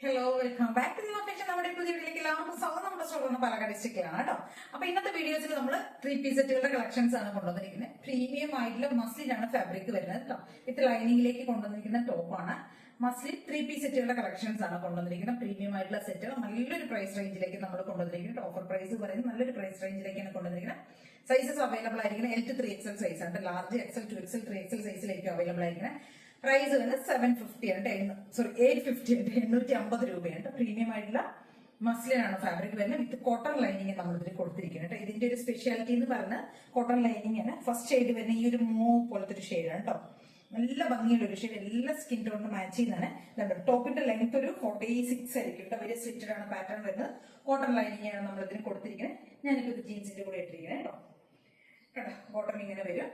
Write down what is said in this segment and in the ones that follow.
Hello, welcome back to fashion. നമ്മുടെ പുതിയ വീഡിയോയിലേക്ക് എല്ലാവർക്കും സ്വാഗതം. നമ്മുടെ സ്റ്റോർ പാലക്കാട് ഡിസ്ട്രിക്റ്റിലാണ് കേട്ടോ. അപ്പൊ ഇന്നത്തെ വീഡിയോസിൽ നമ്മൾ 3 പീസ് സെറ്റുകളുടെ കളക്ഷൻസ് ആണ് കൊണ്ടുവന്നിരിക്കുന്നത്. പ്രീമിയം ആയിട്ടുള്ള മസ്ലിനാണ് ഫാബ്രിക് വരുന്നത് കേട്ടോ. വിത്ത് ലൈനിങ്ങിലേക്ക് കൊണ്ടുവന്നിരിക്കുന്ന ടോപ്പാണ്. മസ്ലിൻ 3 പീസ് സെറ്റുകളുടെ കളക്ഷൻസ് ആണ് കൊണ്ടുവന്നിരിക്കുന്നത്. പ്രീമിയം ആയിട്ടുള്ള സെറ്റുകൾ നല്ലൊരു പ്രൈസ് റേഞ്ചിലേക്ക് നമ്മൾ കൊണ്ടുവന്നിരിക്കുന്നത്. ഓഫർ പ്രൈസ് പറയുന്നത് നല്ലൊരു പ്രൈസ് റേഞ്ചിലേക്കാണ് കൊണ്ടുവന്നിരിക്കുന്നത്. സൈസസ് അവൈലബിൾ ആയിരിക്കുന്നത് L to 3XL സൈസ് ആണ്. ലാർജ് XL 2XL 3XL സൈസിലേക്ക് അവൈലബിൾ ആയിരിക്കുന്നത്. പ്രൈസ് വന്ന് 750 ആണ്, 850 ഉണ്ട്, 850 രൂപയുണ്ട്. പ്രീമിയം ആയിട്ടുള്ള മസ്ലിൻ ആണ് ഫാബ്രിക് വരുന്നത്. വിത്ത് കോട്ടൺ ലൈനിങ് നമ്മൾ ഇതിൽ കൊടുത്തിരിക്കുന്നത്. ഇതിന്റെ ഒരു സ്പെഷ്യാലിറ്റി എന്ന് പറഞ്ഞാൽ കോട്ടൺ ലൈനിങ് ആണ്. ഫസ്റ്റ് ഷെയ്ഡ് വരുന്ന ഈ ഒരു മൂവ് പോലത്തെ ഒരു ഷെയ്ഡാണ് കേട്ടോ. നല്ല ഭംഗിയുള്ള ഒരു ഷെയ്ഡ്, എല്ലാ സ്കിൻ ടോണിന് മാച്ച് ചെയ്യുന്നതാണ്. ടോപ്പിന്റെ ലെങ്ത് ഒരു 46 ആയിരിക്കും കേട്ടോ. വലിയ സ്ലിറ്റഡ് ആണ് പാറ്റേൺ വരുന്നത്. കോട്ടൺ ലൈനിങ് ആണ് നമ്മൾ ഇതിന് കൊടുത്തിരിക്കുന്നത്. ഞാനിപ്പോ ഇത് ജീൻസിന്റെ കൂടെ ഇട്ടിരിക്കുന്നത് കേട്ടോ. കേട്ടോ, ബോട്ടം ഇങ്ങനെ വരും.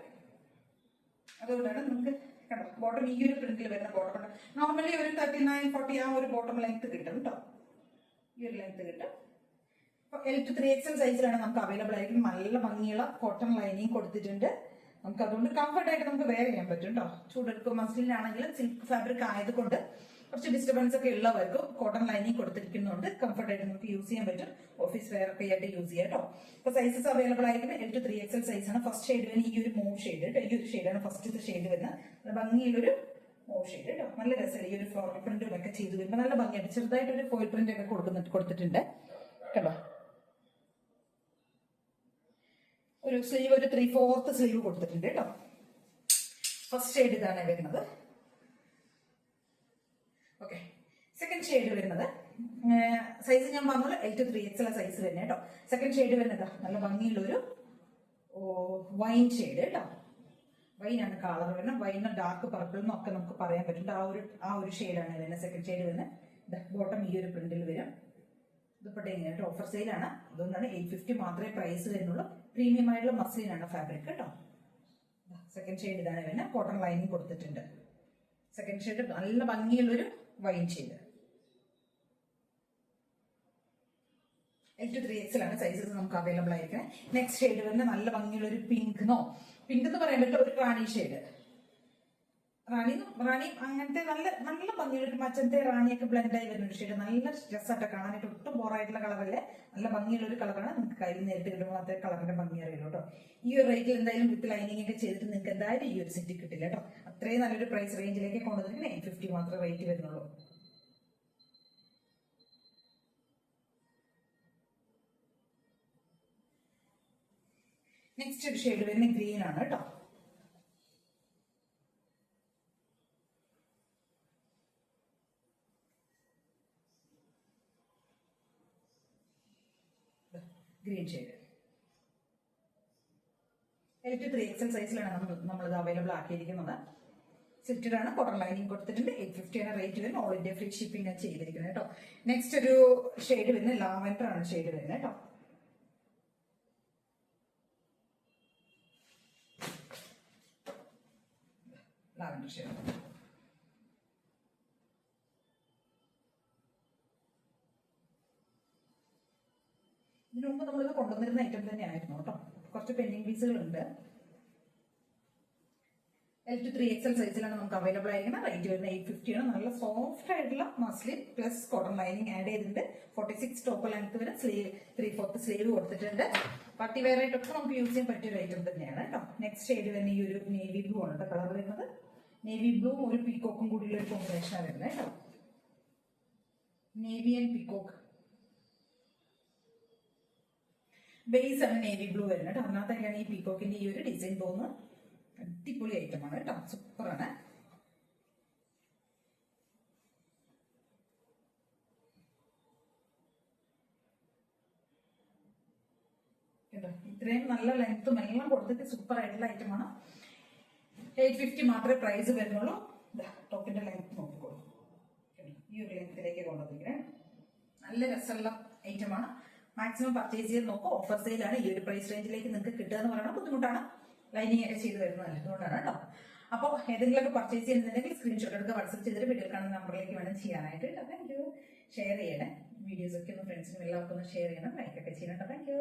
അതുകൊണ്ടാണ് നമുക്ക് കേട്ടോ ബോട്ടം ഈ ഒരു പ്രിന്റിൽ വരുന്ന ബോട്ടം ഉണ്ട്. നോർമലി ഒരു 39-40 ആ ഒരു ബോട്ടം ലെങ്ത് കിട്ടും കേട്ടോ. ഈ ഒരു ലെങ്ത് കിട്ടും. അപ്പൊ L to 3XL സൈസിലാണ് നമുക്ക് അവൈലബിൾ ആയിരിക്കും. നല്ല ഭംഗിയുള്ള കോട്ടൺ ലൈനിങ് കൊടുത്തിട്ടുണ്ട്. നമുക്ക് അതുകൊണ്ട് കംഫർട്ട് ആയിട്ട് നമുക്ക് വെയർ ചെയ്യാൻ പറ്റും കേട്ടോ. ചൂടെടുക്കും. മസ്ലിനാണെങ്കിലും സിൽക്ക് ഫാബ്രിക് ആയതുകൊണ്ട് കുറച്ച് ഡിസ്റ്റർബൻസ് ഒക്കെ ഉള്ളവർക്ക് കോട്ടൺ ലൈനിങ് കൊടുത്തിരിക്കുന്നുണ്ട്. കംഫർട്ട് ആയിട്ട് നമുക്ക് യൂസ് ചെയ്യാൻ പറ്റും. ഓഫീസ് വെയർ ഒക്കെ ആയിട്ട് യൂസ് ചെയ്യാം കേട്ടോ. അപ്പൊ സൈസസ് അവൈലബിൾ ആയിരിക്കുന്നത് L to 3XL സൈസ് ആണ്. ഫസ്റ്റ് ഷെയ്ഡ് വരുന്നത് ഈ ഒരു മൂവ് ഷെയ്ഡ് കേട്ടോ. ഈ ഒരു ഷെയ്ഡാണ് ഫസ്റ്റ് ഷെയ്ഡ് വരുന്നത്. ഭംഗിയുള്ളൊരു മൂവ് ഷെയ്ഡ് കേട്ടോ. നല്ല രസമാണ്. ഈ ഒരു ഫ്ലോറൽ പ്രിന്റും ഒക്കെ ചെയ്ത് വരുമ്പോൾ നല്ല ഭംഗിയായിട്ട് ചെറുതായിട്ടൊരു ഫോയിൽ പ്രിന്റ് ഒക്കെ കൊടുത്തിട്ടുണ്ട് കേട്ടോ. ഒരു സ്ലീവ് ഒരു 3/4 സ്ലീവ് കൊടുത്തിട്ടുണ്ട് കേട്ടോ. ഫസ്റ്റ് ഷെയ്ഡ് ഇതാണ് വരുന്നത്. ഓക്കെ, സെക്കൻഡ് ഷെയ്ഡ് വരുന്നത് സൈസ് ഞാൻ പറഞ്ഞല്ലോ L to 3XL സൈസ് വരുന്നത് കേട്ടോ. സെക്കൻഡ് ഷെയ്ഡ് വരുന്നത് നല്ല ഭംഗിയുള്ളൊരു വൈൻ ഷെയ്ഡ് കേട്ടോ. വൈനാണ് കളർ വരുന്നത്. വൈനും ഡാർക്ക് പർപ്പിൾ എന്നൊക്കെ നമുക്ക് പറയാൻ പറ്റും. ആ ഒരു ഷെയ്ഡാണ് വരുന്നത്. സെക്കൻഡ് ഷെയ്ഡ് വരുന്നത്. ബോട്ടം ഈ ഒരു പ്രിന്റിൽ വരും. ദുപ്പട്ട ഇങ്ങനെ ഓഫർ സെയിലാണ്. അതുകൊണ്ടാണ് 850 മാത്രമേ പ്രൈസ് വരുന്നുള്ളൂ. പ്രീമിയം ആയിട്ടുള്ള മസ്ലിനാണ് ഫാബ്രിക് കേട്ടോ. സെക്കൻഡ് ഷെയ്ഡ് ഇതാണ് വരുന്നത്. കോട്ടൺ ലൈനിങ് കൊടുത്തിട്ടുണ്ട്. സെക്കൻഡ് ഷെയ്ഡ് നല്ല ഭംഗിയുള്ളൊരു wine shade. L to 3XL ആണ് സൈസസ് നമുക്ക് അവൈലബിൾ ആയിരിക്കുന്നത്. നെക്സ്റ്റ് ഷെയ്ഡ് വരുന്നത് നല്ല ഭംഗിയുള്ള ഒരു പിങ്ക് എന്ന് പറയാൻ പറ്റില്ല, ഒരു റാണി ഷെയ്ഡ്. റാണി അങ്ങനത്തെ നല്ല നല്ല ഭംഗിയുള്ള ഒരു മച്ചന്റെ റാണിയൊക്കെ ബ്ലെൻഡ് ആയി വരുന്ന ഒരു ഷെയ്ഡ്. നല്ല രസമായിട്ട് കാണാനായിട്ട് ഒട്ടും ബോറായിട്ടുള്ള കളറല്ലേ. നല്ല ഭംഗിയുള്ള ഒരു കളറാണ്. നിങ്ങൾക്ക് കയ്യിൽ നേരിട്ട് കിട്ടുമ്പോൾ മാത്രമേ കളറിന്റെ ഭംഗി അറിയുള്ളൂ കേട്ടോ. ഈ ഒരു റേറ്റിൽ എന്തായാലും വിത്ത് ലൈനിങ് ഒക്കെ ചെയ്തിട്ട് നിങ്ങൾക്ക് എന്തായാലും ഈ ഒരു സെറ്റ് കിട്ടില്ല കേട്ടോ. അത്രയും നല്ലൊരു പ്രൈസ് റേഞ്ചിലേക്ക് കൊണ്ടുവന്നിരിക്കുന്നത് 850 മാത്രമേ റേറ്റ് വരുന്നുള്ളൂ. നെക്സ്റ്റ് ഒരു ഷെയ്ഡ് വരുന്ന ഗ്രീൻ ആണ് കേട്ടോ. Green shade L to 3XL സൈസിലാണ് നമ്മളിത് അവൈലബിൾ ആക്കിയിരിക്കുന്നത്. സിറ്റഡ് ആണ്. കോട്ടൺ ലൈനിങ് കൊടുത്തിട്ടുണ്ട്. 850 ആണ് റേറ്റ് വരുന്നത്. ഓൾ ഇന്ത്യ ഫ്രീ ഷിപ്പിംഗ് ആണ് ചെയ്തിരിക്കുന്നത് കേട്ടോ. നെക്സ്റ്റ് ഒരു ഷെയ്ഡ് വരുന്നത് ലാവൻഡർ ആണ് ഷെയ്ഡ് വരുന്നത് കേട്ടോ. Lavender shade. ഇതിനു മുമ്പ് നമ്മളിത് കൊണ്ടുവന്നിരുന്ന ഐറ്റം തന്നെയായിരുന്നു കേട്ടോ. കുറച്ച് പെൻഡിങ് പീസുകളുണ്ട്. L to 3XL സൈസിലാണ് നമുക്ക് അവൈലബിൾ ആയിരിക്കുന്നത്. റേറ്റ് വരുന്നത് 850 ആണ്. നല്ല സോഫ്റ്റ് ആയിട്ടുള്ള muslin plus cotton lining add ചെയ്തിട്ടുണ്ട്. 46 ടോപ്പ് ലെങ്ത് വരെ സ്ലീവ് 3/4 സ്ലീവ് കൊടുത്തിട്ടുണ്ട്. പാർട്ടി വെയർ ആയിട്ടൊക്കെ നമുക്ക് യൂസ് ചെയ്യാൻ പറ്റിയ ഒരു ഐറ്റം തന്നെയാണ് കേട്ടോ. നെക്സ്റ്റ് ഷെയ്ഡ് വരുന്ന ഈ ഒരു നേവി ബ്ലൂ ആണ് കേട്ടോ കളർ വരുന്നത്. നേവി ബ്ലൂ ഒരു പീക്കോക്കും കൂടിയുള്ള ഒരു കോമ്പിനേഷനാണ് വരുന്നത് കേട്ടോ. നേവി ആൻഡ് പീക്കോക്ക് ബേസ് ആണ് നേവി ബ്ലൂ വരുന്നത് കേട്ടോ. അതിനകത്തൊക്കെയാണ് ഈ പീക്കോക്കിന്റെ ഈ ഒരു ഡിസൈൻ തോന്നുന്നത്. അടിപൊളി ഐറ്റമാണ് കേട്ടോ. സൂപ്പറാണ്. കേട്ടോ, ഇത്രയും നല്ല ലെങ്ത്തും എല്ലാം കൊടുത്തിട്ട് സൂപ്പർ ആയിട്ടുള്ള ഐറ്റമാണ്. 850 മാത്രമേ പ്രൈസ് വരുന്നുള്ളൂ. ടോപ്പിന്റെ ലെങ്ത് നോക്കിക്കോളൂ. ഈ ഒരു ലെങ്ത്തിലേക്ക് കൊണ്ടുവന്നിരിക്കുന്നത് നല്ല രസമുള്ള ഐറ്റമാണ്. മാക്സിമം പർച്ചേസ് ചെയ്ത് നോക്കും. ഓഫർ സെയിലാണ്. ഈ ഒരു പ്രൈസ് റേഞ്ചിലേക്ക് നിങ്ങൾക്ക് കിട്ടുക എന്ന് പറയുന്നത് ബുദ്ധിമുട്ടാണ്. ലൈനിങ് ഒക്കെ ചെയ്ത് വരുന്നതല്ല, അതുകൊണ്ടാണ് കേട്ടോ. അപ്പോൾ ഏതെങ്കിലുമൊക്കെ പർച്ചേസ് ചെയ്യുന്നുണ്ടെങ്കിൽ സ്ക്രീൻഷോട്ട് എടുക്കുക. വാട്സ്ആപ്പ് ചെയ്തിട്ട് വീഡിയോ കാണുന്ന നമ്പറിലേക്ക് വേണം ചെയ്യാനായിട്ട്. Thank you. ഷെയർ ചെയ്യണേ. വീഡിയോസ് ഒക്കെ ഒന്ന് ഫ്രണ്ട്സിനും എല്ലാവർക്കും ഒന്ന് ഷെയർ ചെയ്യണം. ലൈക്ക് ഒക്കെ ചെയ്യണം. Thank you.